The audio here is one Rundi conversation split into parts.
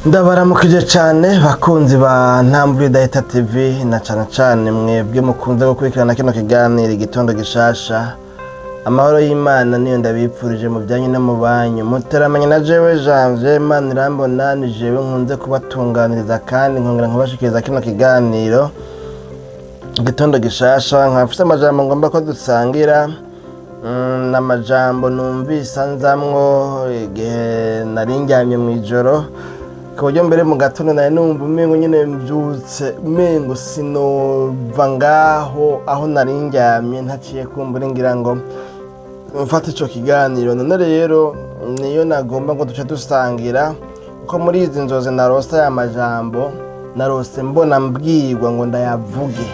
Ndabaramukije cyane bakunzi ba Ntambwe Data TV na cyane mwebwe mukunze gukurikirana kino kiganiro igitondo gishasha. Amahoro y'Imana niyo ndabipfurije mu byanyu no mu banyu. Muteramanye na jewe Janvier Imana irambona ni jewe nkunze kubatunganiriza kandi nkongera nkubashikiriza kino kiganiro igitondo gishasha. Nkafite amajambo ngomba ko dusangira n'amajambo numvise nzamwo igihe narindyamye mu ijoro. Kuburyo mbere mu gatondo naye numva umengo nyine mbyutse umengo sinova ngaho aho narindyamye ntaciye kumbura ngira ngo mfate ico kiganiro. None rero niyo nagomba ngo duce dusangira ko muri izi nzozi narose aya majambo narose mbona mbwirwa ngo ndayavuge,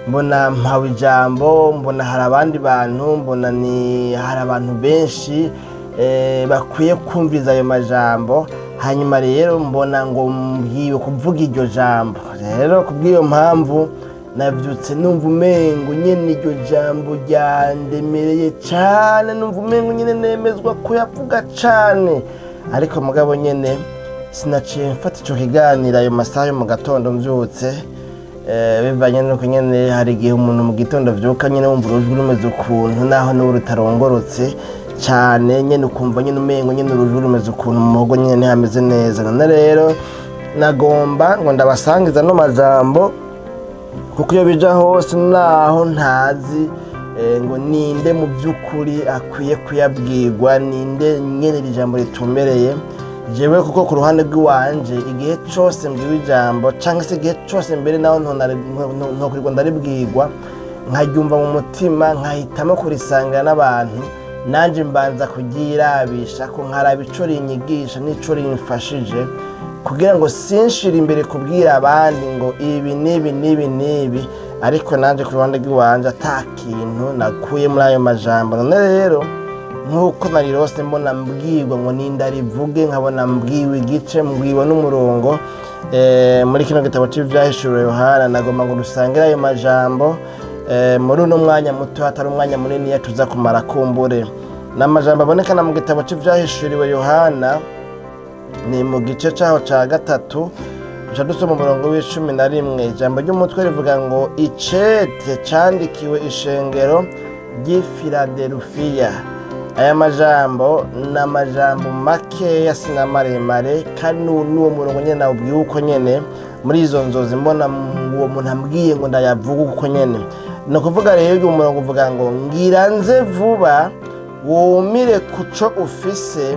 mbona mpawe ijambo, mbona hari abandi bantu, mbona hari abantu benshi bakwiye kumviza ayo majambo. Hanyuma rero mbona ngo mbwiwe kuvuga iryo jambo. Rero kubw'iyo mpamvu navyutse numva umengo nyene iryo jambo ryandemereye cyane, numva umengo nyene nemezwa kuyavuga cyane. Ariko mugabo nyene sinaciye mfata ico kiganiro ayo masaha yo mu gatondo mvyutse, bivanye nuko nyene hari igihe umuntu mu gitondo vyuka nyene wumva urujwi rumeze ukuntu naho n'ubu rutarongorotse cyane, nyene ukumva nyene umengo nyene urujwi rumeze ukuntu mu muhogo nyene hameze neza. None rero nagomba ngo ndabasangiza no majambo kuko iyo bija hose naho ntazi ngo ninde mu by'ukuri akwiye kuyabwirwa, ninde nyene ijambo ritumbereye jewe. Kuko ku ruhande rw'iwanje igihe cyose mbwiwe ijambo cyangwa se igihe cyose mbere naho ntokurirwa ndaribwirwa nkaryumva mu mutima nkahitamo kurisangira n'abantu, nanje mbanza kugirabisha ko nkaraba ico rinyigisha n'ico rimfashije kugira ngo sinshire imbere kubwira abandi ngo ibi nibi, ariko nanje ku ruhande rw'iwanje ata kintu nakuye muri ayo majambo. None rero nkuko narirose mbona mbwirwa ngo nindarivuge, nkabona mbwiwe igice, mbwiwe n'umurongo muri kino gitabo cy'ivyahishuriwe Yohana. Nagomba ngo dusangire ayo majambo muri uno mwanya muto, hatari umwanya munini ya tuza kumara kumbure. N'amajambo abonekana mu gitabo cy'ivyahishuriwe Yohana, ni mu gice cyaho ca gatatu duca dusoma umurongo w'11. Ijambo ry'umutwe rivuga ngo icete candikiwe ishengero ry'i Filadelufiya. Aya majambo n'amajambo makeya sina maremare, kandi n'uwo murongo nyene nawubwiye uko nyene muri izo nzozi mbona uwo muntu ambwiye ngo ndayavuga uko nyene. No kuvuga rero uyu murongo uvuga ngo ngira nze vuba wumire kuco ufise,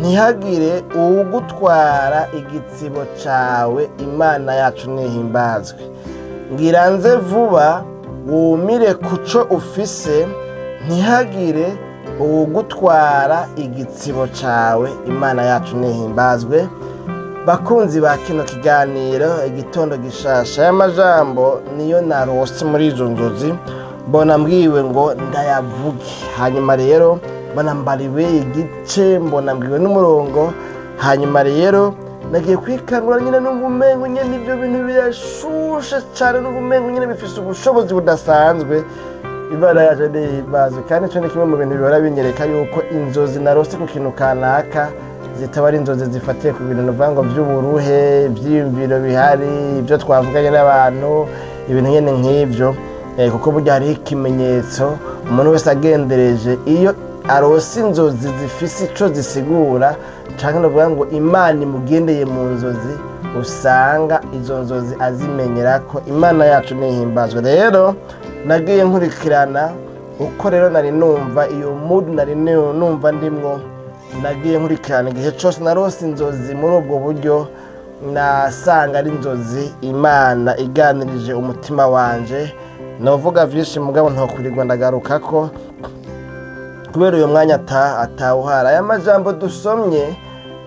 ntihagire uwugutwara igitsibo cawe, Imana yacu nihimbazwe. Ngira nze vuba wumire kuco ufise, ntihagire uwugutwara igitsibo cawe, Imana yacu nihimbazwe. Bakunzi ba kino kiganiro igitondo gishasha, aya majambo niyo narose muri izo nzozi mbona mbwiwe ngo ndayavuge. Hanyuma rero mbona mbariwe igice, mbona mbwiwe n'umurongo. Hanyuma rero nagiye kwikangura nyine numva umengo nyene ibyo bintu birashushe cyane, numva umengo nyene bifise ubushobozi budasanzwe. Imana yaje nihimbazwe. Kandi ico ni kimwe mu bintu bihora binyereka yuko inzozi narose ku kintu kanaka zitaba ari inzozi zifatiye ku bintu nuvuga ngo by'uburuhe, ibyiyumviro bihari, ibyo twavuganye n'abantu, ibintu nyene nk'ivyo. Kuko burya hariho ikimenyetso umuntu wese agendereje iyo arose inzozi zifise ico zisigura, canke nuvuga ngo Imana imugendeye mu nzozi, usanga izo nzozi azimenyera ko. Imana yacu nihimbazwe. Rero nagiye nkurikirana uko rero nari numva iyo mood nari numva ndimwo, nagiye nkurikirana igihe cyose narose inzozi muri ubwo buryo, nasanga ari inzozi Imana iganirije umutima wanje. Novuga vyinshi mugabo ntokurirwa ndagaruka ko kubera uyo mwanya atawuhara. Aya majambo dusomye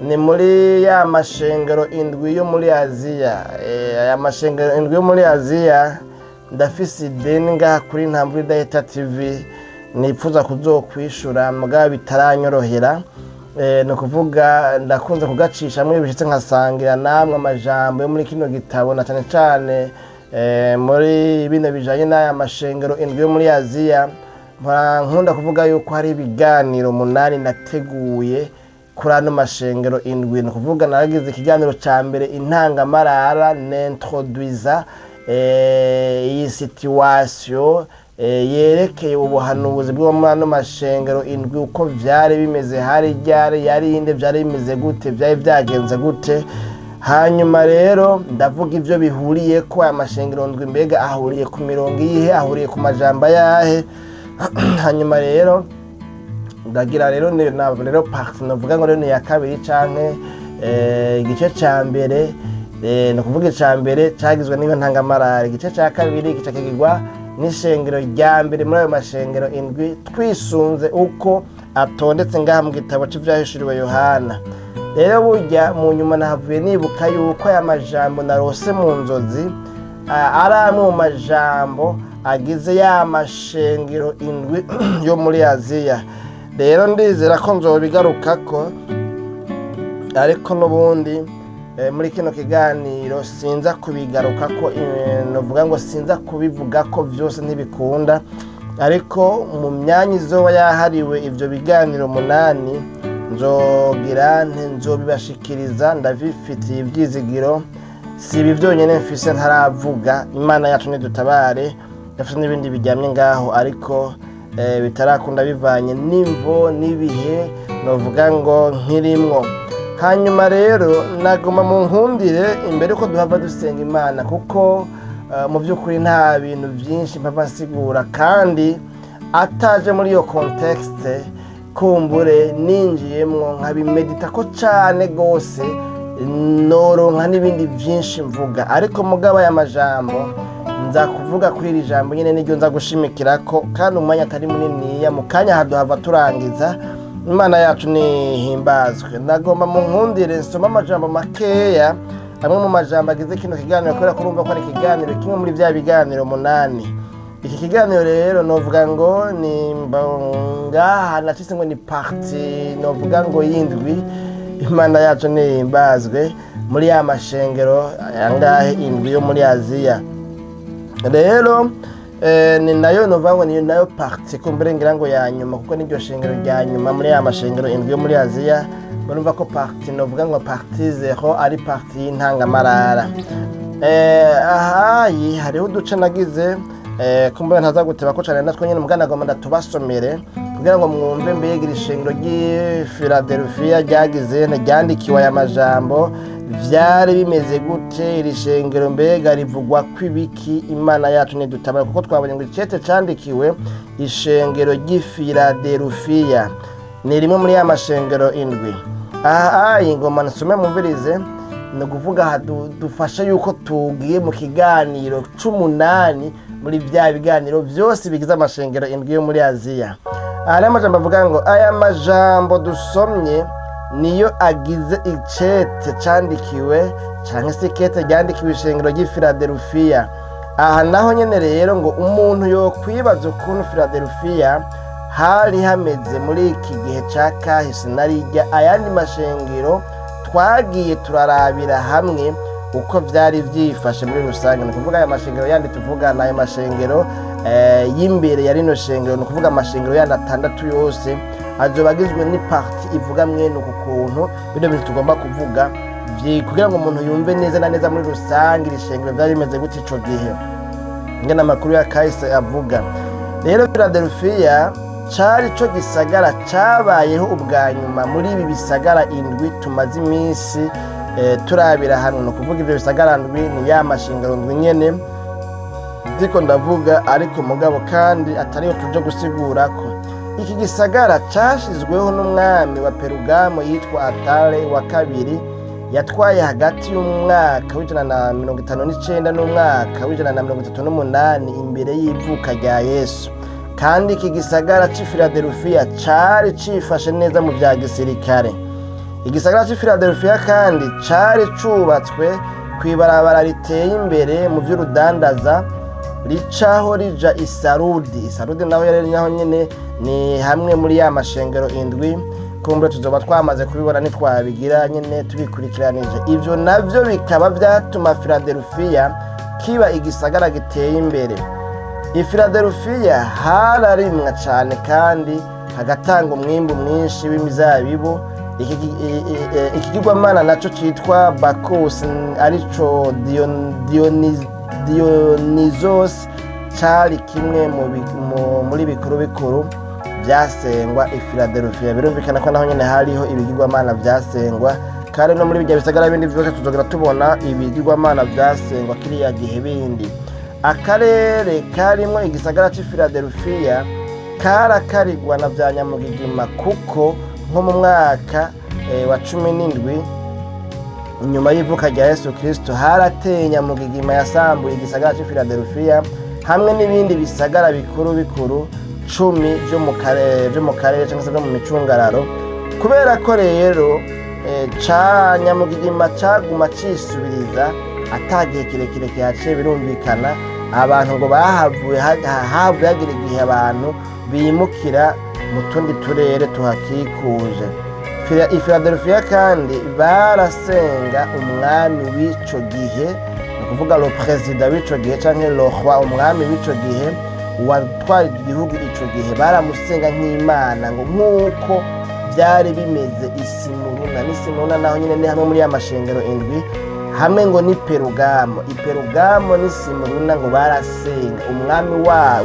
ni muri ya mashengero indwi yo muri Aziya. Aya mashengero indwi yo muri Aziya ndafise ideni ngaha kuri Ntambwe Data TV nipfuza kuzokwishura mugabo bitaranyorohera. No kuvuga ndakunze kugacishamwe bishitse nkasangira namwe amajambo yo muri kino gitabo, na cyane cyane muri bino bijanye n'aya mashengero indwi yo muri Aziya. Nkunda kuvuga yuko hari ibiganiro 8 nateguye kuri ano mashengero indwi. Ni ukuvuga naragize ikiganiro cya mbere intangamarara n'introduiza iyi situation yerekeye ubuhanuzi bwo muri ano mashengero indwi uko vyari bimeze, hari ryari yari inde, vyari bimeze gute, vyari vyagenze gute. Hanyuma rero ndavuga ivyo bihuriye ko aya mashengero ndwi mbega ahuriye ku mirongo iyihe, ahuriye ku majambo yahe. Hanyuma rero ndagira rero part navuga ngo rero ni ya kabiri canke igice ca mbere, no kuvuga ica mbere cagizwe n'iyo ntangamarara, igice ca kabiri gicakigirwa n'ishengero rya mbere muri ayo mashengero indwi twisunze uko atondetse ngaha mu gitabo c'ivyahishuriwe Yohana. Rero burya mu nyuma nahavuye nibuka yuko aya majambo narose mu nzozi ari amwe mu majambo agize ya mashengero indwi yo muri Aziya. Rero ndizera ko nzobigarukako, ariko n'ubundi muri kino kiganiro sinza kubigarukako, novuga ngo sinza kubivugako vyose ntibikunda, ariko mu myanya izoba yahariwe ivyo biganiro 8 nzobibashikiriza, ndabifitiye ivyizigiro. Si ibi vyonyene mfise ntaravuga, Imana yacu nidutabare, ndafise n'ibindi biryamye ngaho ariko bitarakunda bivanye n'imvo n'ibihe novuga ngo nkirimwo. Hanyuma rero nagoma mu nkundire imbere ko duhava dusenga Imana, kuko mu by'ukuri nta bintu byinshi mpava nsigura, kandi ataje muri iyo context kumbure ninjiyemwo nkabimedita ko cane gose noronka n'ibindi byinshi mvuga. Ariko mugaba ya majambo nza kuvuga kuri iri jambo nyene niryo nza gushimikirako, kandi umwanya atari muniniya, mu kanya haduhava turangiza. Imana yacu nihimbazwe. Nagomba mu nkundire nsoma amajambo makeya, amwe mu majambo agize kino kiganiro, kubera ko urumva ko ari ikiganiro kimwe muri vya biganiro 8. Iki kiganiro rero novuga ngo ni mbonga natise ngo ni parti novuga ngo yindwi. Imana yacu nihimbazwe muri ya mashengero yangahe indwi yo muri Aziya. Rero ni nayo novuga ngo ni nayo parti kumbere ngira ngo ya nyuma, kuko niryo shengero rya nyuma muri ya mashengero indwi yo muri Aziya. Barumva ko parti novuga ngo parti 0 ari parti y'intangamarara. Ahayi hariho uduce nagize kumbere ntaza guteba ko cyane, natwe nyine mugana goma ndatubasomere kugira ngo mwumve mbega ishengero ry'i Philadelphia ryagize ryandikiwe aya majambo vyari bimeze gute, iri shengero mbega rivugwa kwibiki. Imana yacu nidutabara, kuko twabonye ngo icete candikiwe ishengero ry'i Philadelphia, ni rimwe muri ya mashengero indwi. Aha ingoma nsome mumvirize, no kuvuga dufasha yuko tugiye mu kiganiro 8 muri vya biganiro vyose bigize amashengero indwi yo muri Aziya. Ari amajambo avuga ngo aya majambo dusomye niyo agize icete candikiwe canke se ikete ryandikiwe ishengero ry'i Philadelphia. Aha naho nyene rero ngo umuntu yo kwibaza ukuntu Philadelphia hari hameze muri iki gihe ca kahise narijya ayandi mashengero twagiye turarabira hamwe uko vyari vyifashe muri rusange. Ni kuvuga aya mashengero yandi tuvuga na aya mashengero y'imbere ya rino shengero, ni kuvuga amashengero yandi 6 yose azobagizwe ni parti ivuga mwene uku kuntu bino bintu tugomba kuvuga kugira ngo umuntu yumve neza na neza muri rusange iri shengero vyari bimeze gute ico gihe, ngena amakuru ya kahise avuga. Rero Philadelphia cari co gisagara cabayeho ubwa nyuma muri ibi bisagara indwi tumaze iminsi turabira hano. No kuvuga ivyo bisagara ndwi ni ya mashengero ndwi nyene ndiko ndavuga, ariko mugabo kandi atariyo tuje gusigurako. Iki gisagara cashizweho n'umwami wa Perugamo yitwa Atale wa kabiri, yatwaye hagati y'umwaka w'159 n'umwaka w'138 imbere y'ivuka rya Yesu. Kandi iki gisagara c'i Philadelphia cari cifashe neza mu vya gisirikare. Igisagara c'i Philadelphia kandi cari cubatswe kwibarabara riteye imbere mu vy'urudandaza ricaho rija Isarudi. Isarudi naho yari nyaho nyene ni hamwe muri ya mashengero indwi, kumbure tuzoba twamaze kubibona nitwabigira nyene tubikurikiranije. Ivyo navyo bikaba vyatuma Philadelphia kiba igisagara giteye imbere. I Philadelphia hararimwa cyane kandi hagatanga umwimbu mwinshi w'imizabibu. ikigirwamana nacyo cyitwa Bacchus arico Dionysos cyari kimwe muri bikuru bikuru byasengwa i Philadelphia. Birumvikana ko naho nyene hariho ibigirwamana byasengwa, kandi no muri bijya bisagara bindi byose tuzogera tubona ibigirwamana byasengwa kiriya gihe bindi. Akarere karimo igisagara cy'i Philadelphia karakarigwa na bya Nyamugigima, kuko nko mu mwaka wa 17 nyuma y'ivuka rya Yesu Kristo harateye Nyamugigima yasambuye igisagara cy'i Philadelphia hamwe n'ibindi bisagara bikuru bikuru 10 byo mu karere cyangwa se byo mu micungararo. Kubera ko rero ca Nyamugigima caguma cisubiriza atagihe kirekire kihaciye, birumvikana abantu ngo havuye hagira igihe abantu bimukira mu tundi turere tuhakikuje. I Philadelphia kandi barasenga umwami w'ico gihe, ni kuvuga le president w'ico gihe canke le roi, umwami w'ico gihe watwara igihugu ico gihe baramusenga nk'Imana, ngo nk'uko byari bimeze Isimuruna. N'Isimuruna naho nyine ni hamwe muri ya mashengero 7 hamwe ngo ni Perugamo. Iperugamo n'Isimuruna ngo barasenga umwami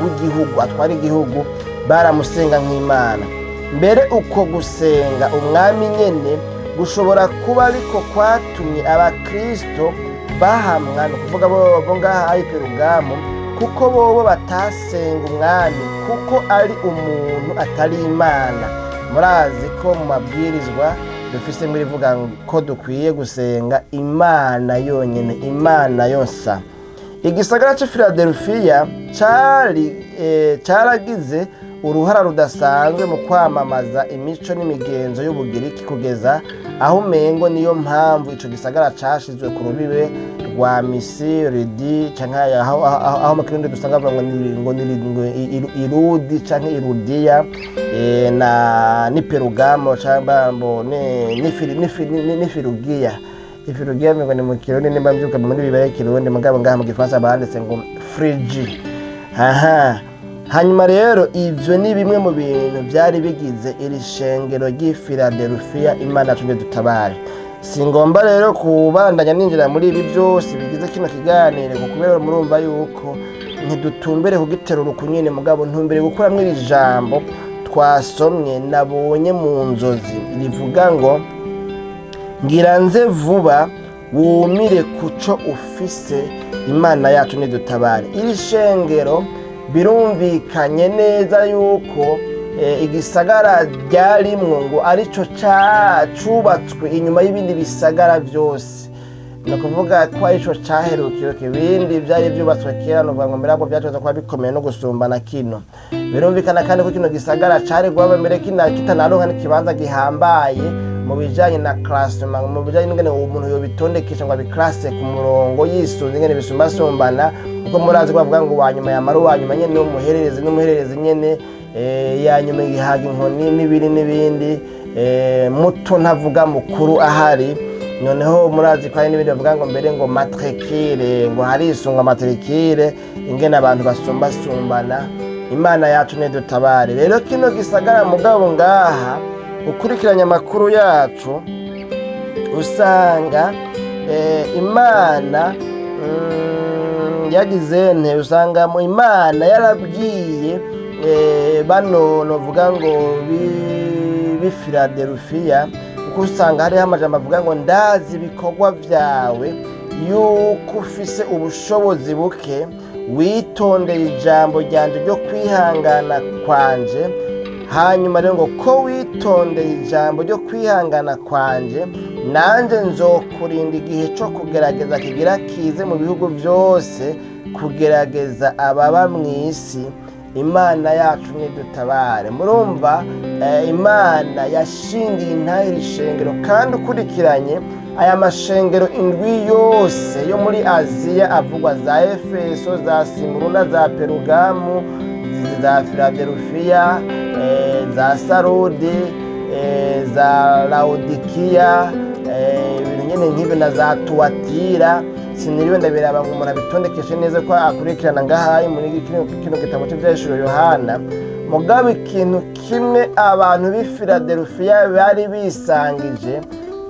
w'igihugu atwara igihugu, baramusenga nk'Imana. Mbere uko gusenga umwami nyene gushobora kuba ariko kwatumye abakristo bahamwa, no kuvuga bo ngaha i Perugamo, kuko bobo batasenga umwami kuko ari umuntu atari Imana. Murazi ko mu mabwirizwa dufise muri vuga ko dukwiye gusenga Imana yonyene, Imana yonsa. Igisagara cy'i Philadelphia cyaragize uruhara rudasanzwe mu kwamamaza imico n'imigenzo y'Ubugiriki, kugeza aho umengo niyo mpamvu ico gisagara cashizwe ku rubibe rwa Misiri canke aho mu Kirundi dusanga bavuga ngo Irudi canke Irudiya ni Perugamo cyangwa ni Firugiya. Ifirugiya ngo ni mu Kirundi, nimba mbyuka muri bibere Kirundi, mugabo ngaha mu Gifaransa banditse ngo Frigi. Hanyuma rero ivyo ni bimwe mu bintu byari bigize iri shengero ry'i Philadelphia. Imana tuje dutabare. Singomba rero kubandanya ninjira muri ibi byose bigize kino kiganiro, kubera murumva yuko ntidutumbere kugiterura ukunyene, mugabo ntumbere gukuramwe iri jambo twasomye nabonye mu nzozi rivuga ngo ngira nze vuba wumire kuco ufise, Imana yacu nidutabare. Iri shengero birumvikanye neza yuko igisagara ryarimwo ngo arico cubatswe inyuma y'ibindi bisagara byose, no kuvuga ko arico caherukiwe. Ibindi byari byubatswe kera, no ngo mirabo byacoza kuba bikomeye no gusumbana kino. Birumvikana kandi ko kino gisagara cari gwaba mbere kitanaronka n'ikibanza gihambaye mu bijanye na classement, mu bijanye n'ingene umuntu yobitondekesha ngo abiklase ku murongo yisunze ingene bisumbasumbana, kuko murazi ko bavuga ngo wanyuma ya maru wanyuma nyene n'umuhererezi nyene yanyuma ihaga inkoni n'ibindi muto ntavuga mukuru ahari. Noneho murazi ko hari n'ibindi bavuga ngo mbere ngo matricule, ngo hari isunga matricule ingene abantu basumbasumbana. Imana yacu nidutabare. Rero kino gisagara mugabo ngaha ukurikiranya amakuru yacu usanga Imana yagize nte, usanga mu Imana yarabwiye bano novuga ngo bi Philadelphia, kuko usanga hariho amajambo avuga ngo ndazi ibikorwa vyawe yuko ufise ubushobozi buke, witondeye ijambo ryanje ryo kwihangana kwanje. Hanyuma rero ngo ko witondeye ijambo ryo kwihangana kwanje, nanje nzokurinda igihe cyo kugerageza kigira kize mu bihugu byose, kugerageza ababa mw'isi. Imana yacu nidutabare. Murumva Imana yashingiye intahiri shengero, kandi ukurikiranye aya mashengero 7 yose yo muri Aziya avugwa, za Efeso, za Simuruna, za Perugamo, za Philadelphia, za Sarudi, za Laodikiya, ibintu nyene nk'ibyo na za Tuatira. Siniriwe ndabiraba ngo umuntu abitondekeshe neza ko akurikirana ngahaye muri kino gitabo cy'Ivyahishuro Yohana. mugabo ikintu kimwe abantu b'i Filadelufiya bari bisangije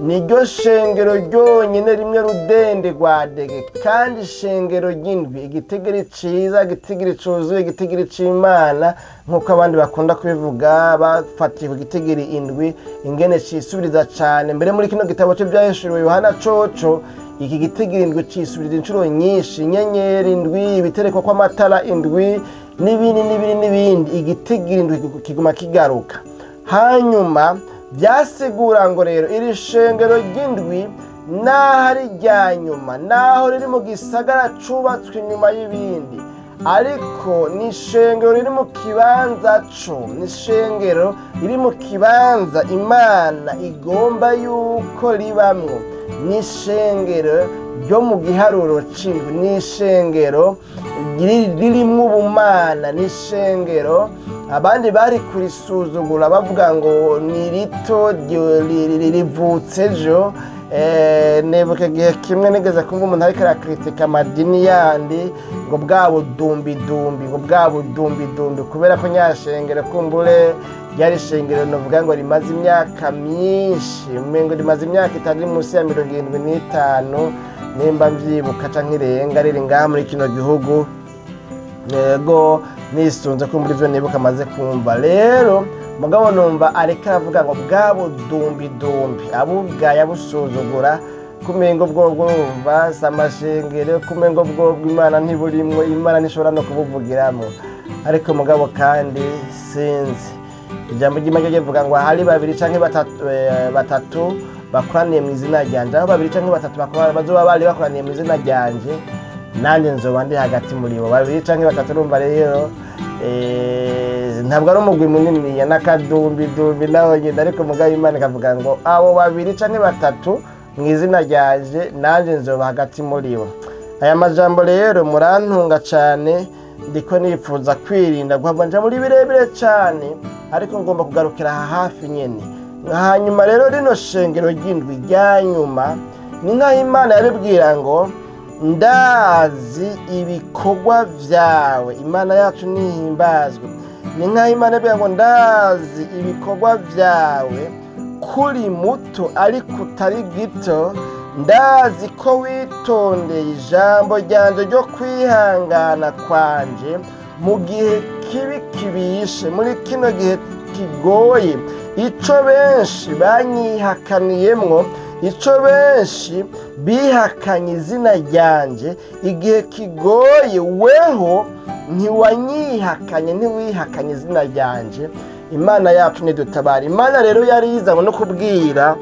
niryo shengero ryonyine rimwe rudende rwa dege, kandi ishengero ry'indwi, igitigiri ciza, igitigiri cuzuye, igitigiri c'Imana nk'uko abandi bakunda kubivuga bafatiye ku gitigiri indwi ingene cisubiriza cane. Mbere muri kino gitabo c'ivyahishuriwe Yohana coco iki gitigiri indwi cisubiriza incuro nyinshi, inyenyeri indwi, ibitereko kw'amatara indwi n'ibindi, igitigiri indwi kiguma kigaruka. Hanyuma byasigura ngo rero iri shengero ry'indwi naho ari rya nyuma, naho riri mu gisagara cubatswe inyuma y'ibindi, ariko ni ishengero riri mu kibanza ni ishengero riri mu kibanza Imana igomba yuko ribamwo, ni ishengero ryo mu giharuro c'indwi, ni ishengero ririmwo ubumana, ni ishengero abandi bari kurisuzugura bavuga ngo ni rito rivutse ejo. Nebuka igihe kimwe nigeze kumva umuntu ariko arakritika amadini yandi ngo bwa budumbidumbi kubera ko nyashengero kumbure ryari ishengero novuga ngo rimaze imyaka myinshi, umengo rimaze imyaka itari munsi ya 75 nimba mvyibuka canke irenga, riri ngaha muri kino gihugu. Yego nisunze ko muri byo nibuka amaze kumva. Rero mugabo numva areka avuga ngo bwa budumbi abugaya busuzugura kumengo bwo bwumva samashengero, kumengo bwo Imana ntiburimwe, Imana nishobora no kubuvugiramo. Ariko mugabo kandi sinzi ijambo ry'Imana rivuga ngo hari babiri canke batatu bakoraniye mu izina ryanje, aho babiri canke batatu bazoba bari bakoraniye mu izina ryanje, nanjye nzoba ndi hagati muri bo. Babiri canke batatu urumva rero ntabwo ari umugwi munini ya nakadumbi naho nyine, ariko mugabo Imana ikavuga ngo abo babiri canke batatu mu izina ryanje nanjye nzoba hagati muri bo. Aya majambo rero murantunga cane, ndiko nifuza kwirinda guhava nja muri birebire cane, ariko ngomba kugarukira hafi nyene. Hanyuma rero rino shengero ry'indwi rya nyuma ni nkaho Imana yaribwira ngo ndazi ibikorwa vyawe. Imana yacu nihimbazwe. Ni nkaho Imana yaribwira ngo ndazi ibikorwa vyawe, kuri muto ariko utari gito, ndazi ko witondeye ijambo ryanje ryo kwihangana kwanje mu gihe kibi kibishe, muri kino gihe kigoye, ico benshi banyihakaniyemwo, ico benshi bihakanye izina ryanje, igihe kigoye weho ntiwanyihakanye, ntiwihakanye izina ryanje. Imana yacu nidutabara. Imana rero yari yizanywe no kubwira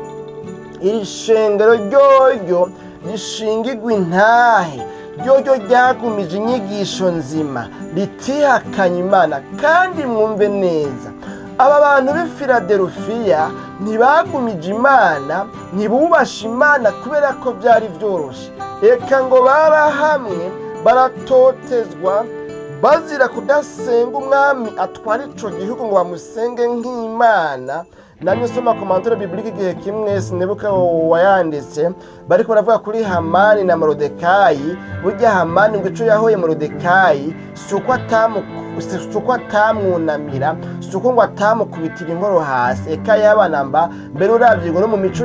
iri shengero ryoryo rishingirwa intahe, ryoryo ryagumije inyigisho nzima, ritihakanye Imana. Kandi mwumve neza, aba bantu b'i Filadelufiya ntibagumije Imana, ntibubashe Imana kubera ko byari vyoroshe. Eka ngo barahamwe baratotezwa bazira kudasenga umwami atwara ico gihugu ngo bamusenge nk'Imana. Namwe soma komantore biblike igihe kimwe sinibuka wayanditse, bariko baravuga kuri Hamani na Morodekayi. Burya Hamani ngo ico yahoye Morodekayi suko atamwunamira, suko ngo atamukubitira inkoro hasi. Eka yabanamba mbere uravye ngo no mu mico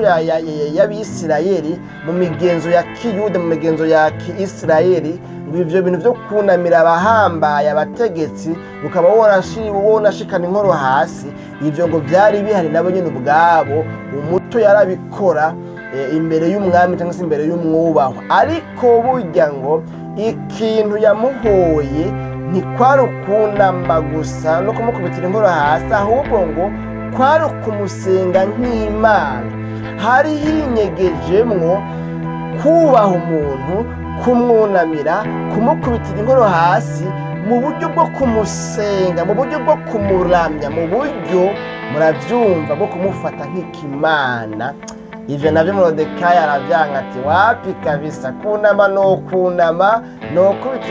y'Abisirayeli, mu migenzo ya Kiyuda, mu migenzo ya Kiisirayeli, ngo ivyo bintu vyo kunamira abahambaye abategetsi ukaba wonashikana inkoro hasi, ivyo ngo vyari bihari nabo nyene ubwabo. Umuto yarabikora imbere y'umwami cyangwa se imbere y'umwubahwa. Ariko burya ngo ikintu yamuhoye ntikwari ukunamba gusa no kumukubitira inkoro hasi, ahubwo ngo kwari ukumusenga nk'Imana. Hari hinyegejemwo kubaha umuntu, kumwunamira, kumukubitira inkoro hasi, mu buryo bwo kumusenga, mu buryo bwo kumuramya, mu buryo muravyumva bwo kumufata nk'Imana. Ivyo navyo Morodekayi aravyanga ati wapi kabisa, kunama no kubita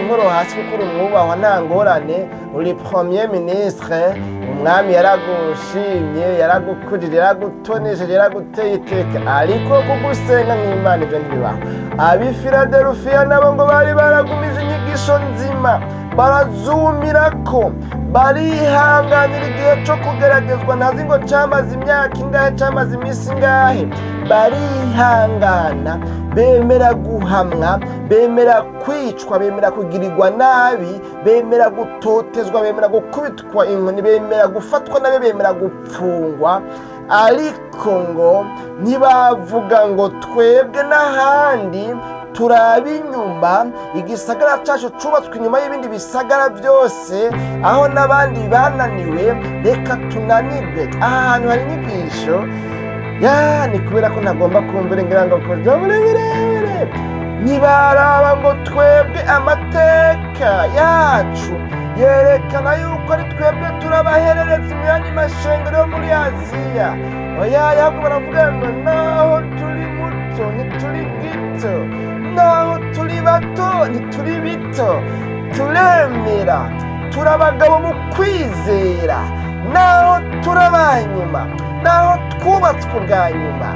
inkoro hasi kuko uri umwubahwa nta ngorane, uri premier ministre, umwami yaragushimye, yaragukurira, yaragutonesheje, yaraguteye iteka, ariko kugusenga nk'Imana ivyo ntibibaho. Ab'i Filadelufiya nabo ngo bari baragumije inyigisho nzima, barazumirako, barihanganira igihe cyo kugeragezwa, ntazi ngo cyamaze imyaka ingahe, cyamaze iminsi ingahe, barihangana, bemera guhamwa, bemera kwicwa, bemera kugirirwa nabi, bemera gutotezwa, bemera gukubitwa inkoni, bemera gufatwa nabi, bemera gupfungwa. Ariko ngo ntibavuga ngo twebwe n'ahandi turaba inyuma, igisagara cyacu cyubatswe inyuma y'ibindi bisagara byose, aho n'abandi bananiwe reka tunanirwe. Aha hantu hari inyigisho ni kubera ko ntagomba kumva ngira ngo kujya muri birebire. Ntibaraba ngo twebwe amateka yacu yerekana yuko ari twebwe turabaherereza imyanya mashengero yo muri Aziya. Oya, ahubwo baravuga ngo naho turi muto ntituri gito, naho turi bato ntituri bito, turemera, turabagabo mu kwizera, naho turabanyuma, naho twubatswe bwa nyuma,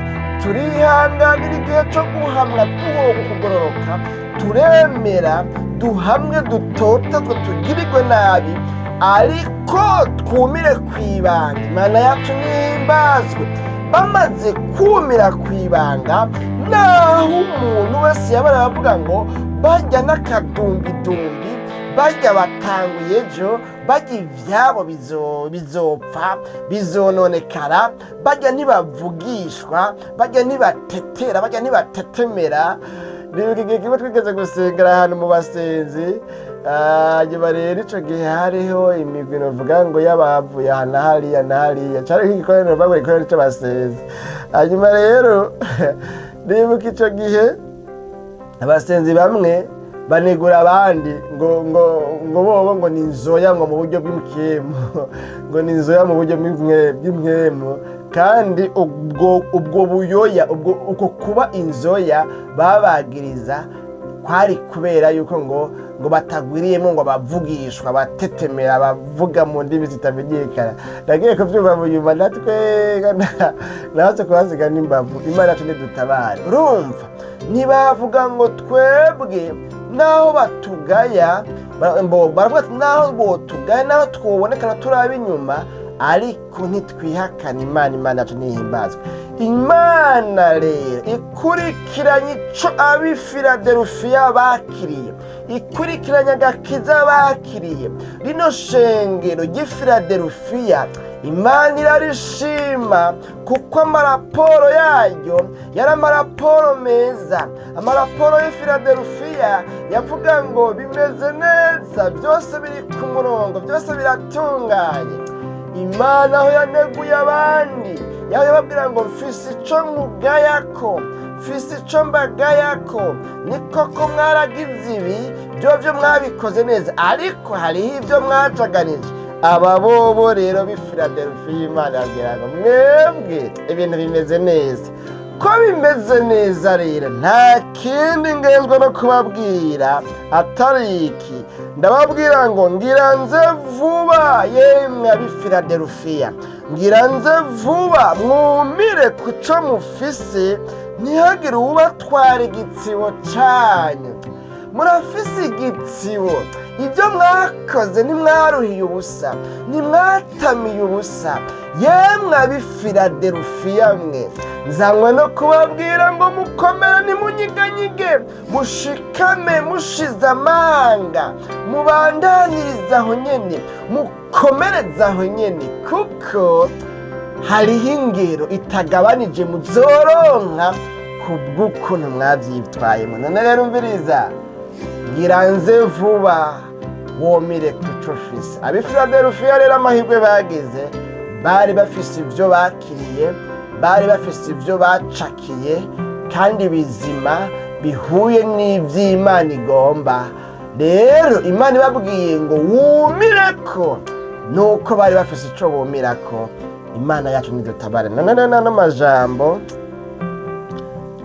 turihanganira igihe cyo guhamwa, duhoga kugororoka, turemera, duhamwe, dutotezwe, tugirirwe nabi, ariko twumire ku ibanga. Imana yacu nihimbazwe. Bamaze kumira ku ibanga, naho umuntu wese yaba aravuga ngo bajya n'akadumbidumbi, bajya batanguye ejo, bajya ibyabo bizopfa, bizononekara, bajya ntibavugishwa, bajya ntibatetera, bajya ntibatetemera. Nibuka igihe kimwe twigeze gusengera ahantu mu basenzi, nyuma rero icyo gihe hariho imigwi novuga ngo y'abavuye aha na hariya na hariya, cyari nk'igikoraniro bavuye ikoraniro cy'abasenzi. Hanyuma rero nibuka icyo gihe abasenzi bamwe banegura abandi ngo bobo ngo ni inzoya, ngo mu buryo bw'imkemu, ngo ni inzoya mu buryo bw'imkemu. Kandi ubwo buyoya, uko kuba inzoya babagiriza kwari kubera yuko ngo batagwiriyemo, ngo bavugishwa, batetemera, bavuga mu ndimi zitamenyekana. Nagiye kubyumva mu nyuma natwe natwe kuhasiga n'imbavu. Imana yacu nidutabare. Urumva, ntibavuga ngo twebwe naho batugaya, baravuga ati naho botugaya, naho twobonekana turaba inyuma, ariko ntitwihakana Imana. Imana yacu nihimbazwe. Imana rero ikurikiranye ico ab'i Filadelufiya bakiriye, ikurikiranye agakiza bakiriye. Rino shengero ry'i Filadelufiya Imana irarishima, kuko amaraporo yaryo yari amaraporo meza. Amaraporo y'i Filadelufiya yavuga ngo bimeze neza, byose biri ku murongo, byose biratunganye. Imana aho yaneguye abandi, yaho yababwira ngo mfise ico nkugayako, mfise ico mbagayako, ni koko mwaragize ibi, byo mwabikoze neza, ariko hariho ibyo mwajaganije. Aba bobo rero b'i Filadelufiya Imana yabwira ngo mwebwe ibintu bimeze neza. Ko bimeze neza rero, nta kindi ngenzwa no kubabwira atari iki. Ndababwira ngo ngira nze vuba, yemwe ab'i Filadelufiya, ngira nze vuba, mwumire ku cyo mufise, ntihagire ubatwara igitsibo cyanyu. Murafise igitsibo, ibyo mwakoze ntimwaruhiye ubusa, ntimwatamiye ubusa. Yemwe ab'i Filadelufiya mwe, nzanywe no kubabwira ngo mukomere ntimunyiganyige, mushikame mushize amanga, mubandanirize aho nyene, mukomereze aho nyene, kuko hariho ingero itagabanije muzoronka kubw'ukuntu mwavyitwayemo. None rero umviriza, ngira nze vuba, womire kuco ufise. Ab'i Filadelufiya rero amahirwe bagize, bari bafise ivyo bakiriye, bari bafise ivyo bacakiye, kandi bizima bihuye n'ivy'Imana igomba. Rero Imana ibabwiye ngo wumireko, nuko bari bafise ico bumirako. Imana yacu nidutabare. N'amajambo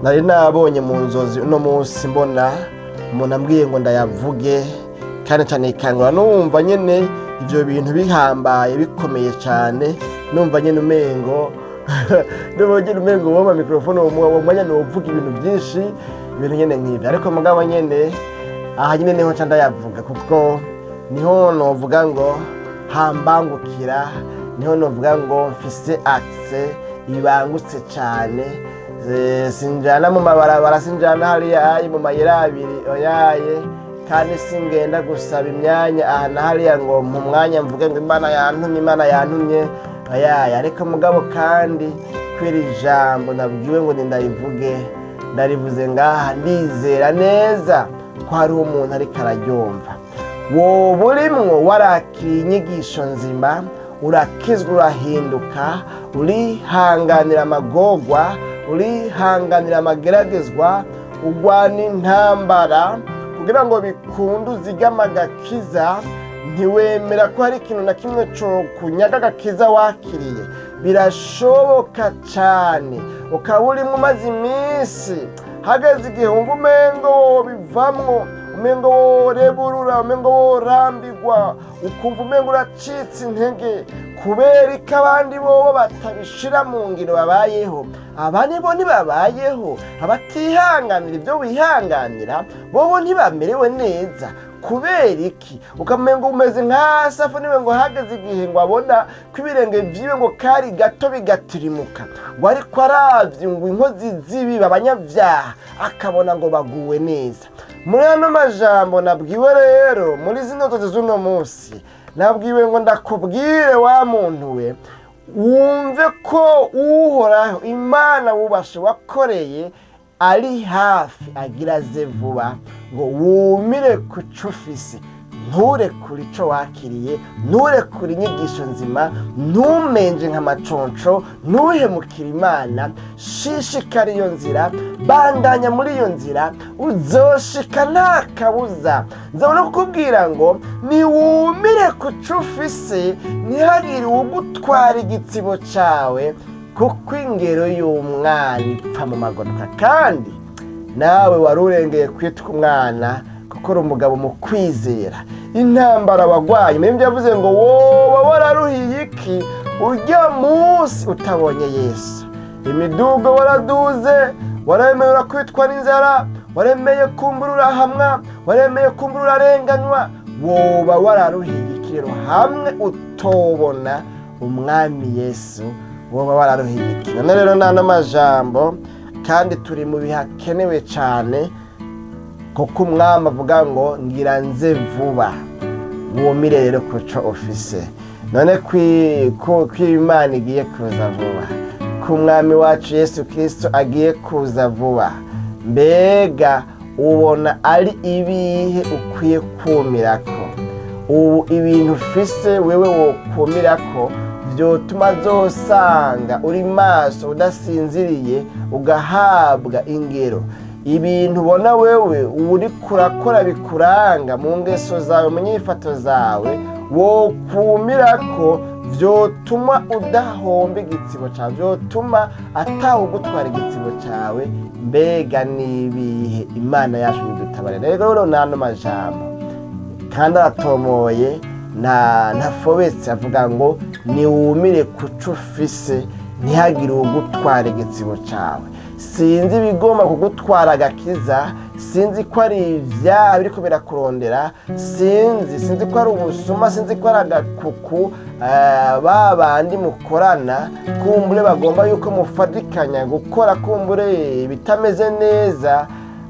nari nabonye mu nzozi uno munsi, mbona umuntu ambwiye ngo ndayavuge, kandi cyane ikangura numva nyene ivyo bintu bihambaye bikomeye cyane. Numva nyene umengo ndabonye umengo woma mikrofone uwo mwanya no uvuga ibintu byinshi, ibintu nyene nk'ibyo. Ariko mugabo nyene aha nyene niho nca ndayavuga, kuko niho novuga ngo hambangukira, niho novuga ngo mfise akse ibangutse cyane. Sinjana mu mabarabara, sinjana hariya mu mayira abiri oyaye, kandi singenda gusaba imyanya aha na hariya ngo mu mwanya mvuge ngo Imana yantumye oyaye. Ariko mugabo kandi kwiri jambo nabwiwe ngo ndayivuge, ndarivuze ngaha ndizera neza ko hari umuntu ariko araryumva. Wowe urimwo warakiriye inyigisho nzima, urakizwa, urahinduka, urihanganira amagorwa, urihanganira amageragezwa, ugwana intambara kugira ngo bikunde uzigama agakiza. Ntiwemera ko hari ikintu na kimwe cyo kunyaga agakiza wakiriye. Birashoboka cyane ukaba urimo umaze iminsi, hageze igihe wumva umengo bivamwo, umengo woreburura, umengo worambigwa, ukumva umengo uracitse intege kubera ko abandi bobo batabishira mu ngiro babayeho. Abandi bo ntibabayeho, abatihanganira ibyo wihanganira bobo ntibamerewe neza. Kubera iki? Ukamengo umeze nka Asafu, niwe ngo hageze igihe ngo abona ko ibirenge vyiwe ngo kari gato bigatirimuka, ngo ariko aravye ngo inkozi zibi abanyavyaha akabona ngo baguwe neza. Muri ano majambo nabwiwe rero, muri zino nzozi z'uno munsi nabwiwe ngo ndakubwire wa muntu we, wumve ko Uhoraho Imana wubashe wakoreye ari hafi, agira aze vuba, ngo wumire ku cyo ufise, nturekure ico wakiriye, nturekure inyigisho nzima, ntumenje nk'amaconco, ntuhemukire Imana. Shishikara iyo nzira, bandanya muri iyo nzira, uzoshika nta kabuza. Nzabona kukubwira ngo niwumire ku cyo ufise, ntihagire ugutwara igitsibo cawe, kuko ingero y'umwana ipfa mu magoroka. Kandi nawe warurengeye kwitwa umwana kuko uri umugabo mu kwizera. Intambara wagwaye, mbere yavuze ngo wowe wararuhiye iki urya munsi utabonye Yesu? Imidugo waraduze, waremeye urakwitwa n'inzara, waremeye kumbura urahamwa, waremeye kumbura urarenganywa. Woba wararuhiye iki rero hamwe utobona umwami Yesu? Woba wararuhiye iki? None rero nano majambo kandi turi mu bihakenewe cyane, kuko umwami avuga ngo ngira nze vuba. Wumire rero ku cyo ufise. None kw'Imana igiye kuza vuba, ku mwami wacu Yesu Kristo agiye kuza vuba, mbega ubona ari ibihe ukwiye kumirako? Ubu ibintu ufise wewe wokumirako vyotuma zosanga uri maso udasinziriye, ugahabwa ingero. Ibintu ubona wewe uri kurakora bikuranga mu ngeso zawe, mu nyifato zawe, wokumirako vyotuma udahomba igitsibo cawe, vyotuma atawugutwara igitsibo cawe. Mbega nibihe? Imana yacu nidutabare. Rero nano majambo kandi aratomoye, ntafobetse, avuga ngo niwumire ku cyo ufise, ntihagire ugutwara igitsibo cawe. Sinzi ibigomba kugutwara agakiza, sinzi ko ari ibyaha biriko birakurondera, sinzi ko ari ubusuma, sinzi ko ari agakuku babandi mukorana, kumbure bagomba yuko mufatikanya gukora kumbure bitameze neza.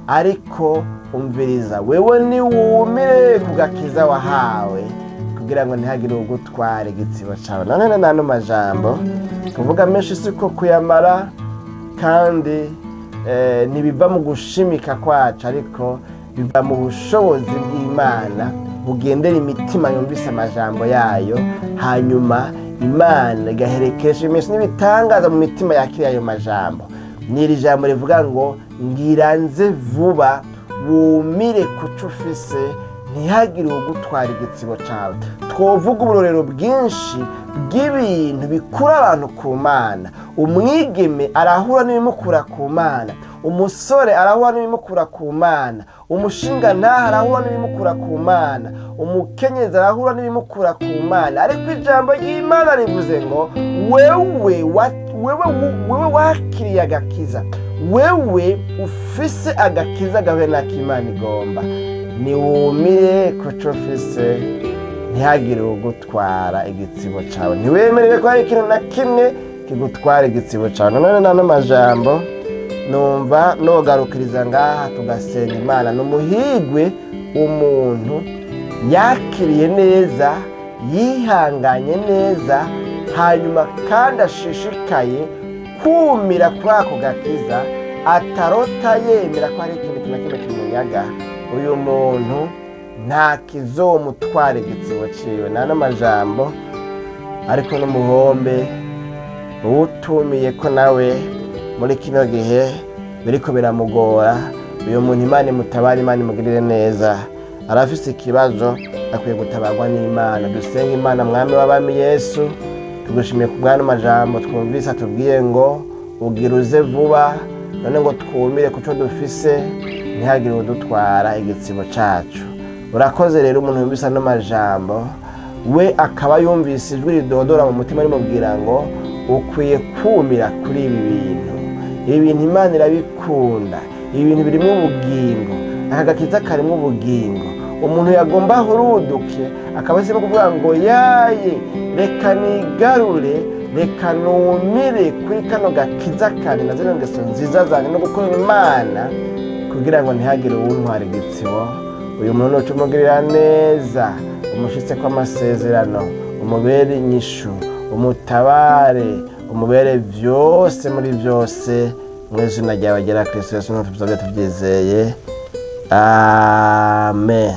Ariko umviriza, wewe niwumire ku gakiza wahawe, kugira ngo ntihagire ugutwara igitsibo cawe. None nano majambo kuvuga menshi siko kuyamara, kandi ntibiva mu gushimika kwacu, ariko biva mu bushobozi bw'Imana bugendera imitima yumvise amajambo yayo, hanyuma Imana igaherekesha iminsi n'ibitangaza mu mitima yakiriye ayo majambo. N'iri jambo rivuga ngo ngira nze vuba, wumire ku cyo ufise, ntihagire ugutwara igitsibo cawe. Twovuga uburorero bwinshi bw'ibintu bikura abantu ku Mana. Umwigeme arahura n'ibimukura ku Mana, umusore arahura n'ibimukura ku Mana, umushinga ntaha arahura n'ibimukura ku Mana, umukenyezi arahura n'ibimukura ku Mana. Ariko ijambo ry'Imana rivuze ngo wewe wakiriye agakiza, wewe ufise agakiza gahuye n'ak'Imana igomba, niwumire ku cyo ufise, ntihagire ugutwara igitsibo cyawe. Ntiwemerewe ko hari ikintu na kimwe kigutwara igitsibo cyawe. None n'ano majambo numva nogarukiriza ngaha tugasenga Imana. Numuhigwe umuntu yakiriye neza, yihanganye neza, hanyuma kandi ashishikaye kumira kuri ako gakiza, atarota yemera ko hari ikintu na kimwe kimuyaga. Uyu muntu nta kizomutwara igitsibo ciwe. N'ano majambo ariko n'umuhombe utumiye ko nawe muri kino gihe biriko biramugora. Uyu muntu Imana imutabara, Imana imugirire neza. Arafise ikibazo, akwiye gutabarwa n'Imana. Dusenga Imana. Mwami w'abami Yesu, tugushimiye ku bw'ano majambo twumvise atubwiye ngo ugiruze vuba, none ngo twumire kuco dufise, ntihagire udutwara igitsibo cacu. Urakoze rero umuntu yumvise ano majambo, we akaba yumvise ijwi ridodora mu mutima rimubwira ngo ukwiye kumira kuri ibi bintu. Ibi bintu Imana irabikunda, ibi bintu birimo ubugingo, aka gakiza karimo ubugingo. Umuntu yagomba huruduke akaba asema kuvuga ngo yaye reka nigarure, reka numire kuri kano gakiza kandi na zino ngeso nziza zanjye no gukora Imana kugira ngo ntihagire uwuntwara igitsibo. Uyu muntu ucumugirira neza, umushitse ko amasezerano, umubere inyishu, umutabare, umubere vyose muri vyose, mu izina ryawe ryera Kristo Yesu tuvyizeye. Amen.